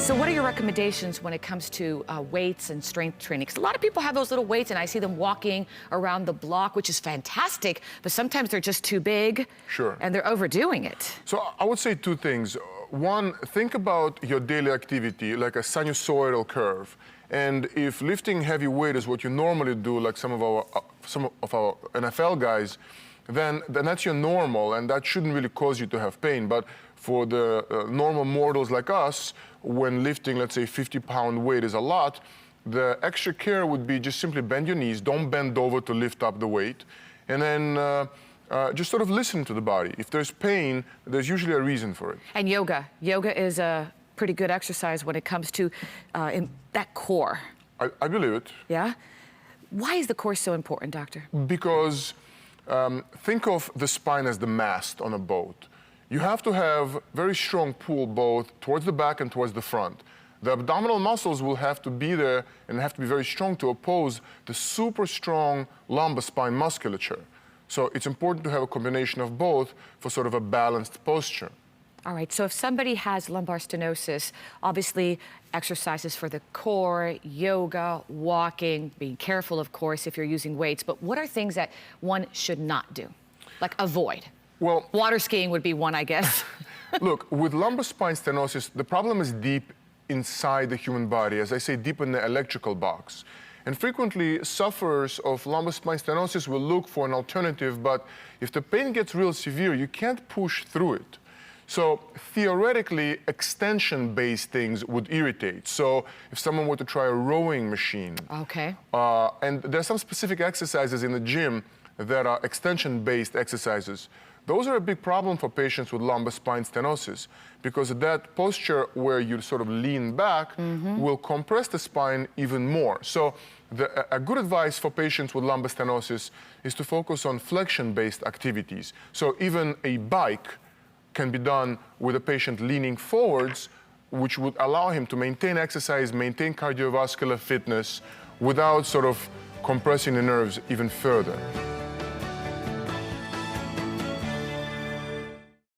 So what are your recommendations when it comes to weights and strength training? Because a lot of people have those little weights and I see them walking around the block, which is fantastic, but sometimes they're just too big. Sure. And they're overdoing it. So I would say two things. One, think about your daily activity like a sinusoidal curve. And if lifting heavy weight is what you normally do, like some of our NFL guys, then that's your normal, and that shouldn't really cause you to have pain. But for the normal mortals like us, when lifting, let's say, 50-pound weight is a lot, the extra care would be just simply bend your knees, don't bend over to lift up the weight, and then just sort of listen to the body. If there's pain, there's usually a reason for it. And yoga. Yoga is a pretty good exercise when it comes to in that core. I believe it. Yeah? Why is the core so important, doctor? Because think of the spine as the mast on a boat. You have to have very strong pull both towards the back and towards the front. The abdominal muscles will have to be there and have to be very strong to oppose the super strong lumbar spine musculature. So it's important to have a combination of both for sort of a balanced posture. All right, so if somebody has lumbar stenosis, obviously exercises for the core, yoga, walking, being careful, of course, if you're using weights, but what are things that one should not do? Like avoid? Well, water skiing would be one, I guess. Look, with lumbar spine stenosis, the problem is deep inside the human body, as I say, deep in the electrical box. And frequently, sufferers of lumbar spine stenosis will look for an alternative, but if the pain gets real severe, you can't push through it. So theoretically, extension-based things would irritate. So if someone were to try a rowing machine, okay, and there are some specific exercises in the gym that are extension-based exercises. Those are a big problem for patients with lumbar spine stenosis because that posture where you sort of lean back will compress the spine even more. So a good advice for patients with lumbar stenosis is to focus on flexion-based activities. So even a bike can be done with a patient leaning forwards, which would allow him to maintain exercise, maintain cardiovascular fitness without sort of compressing the nerves even further.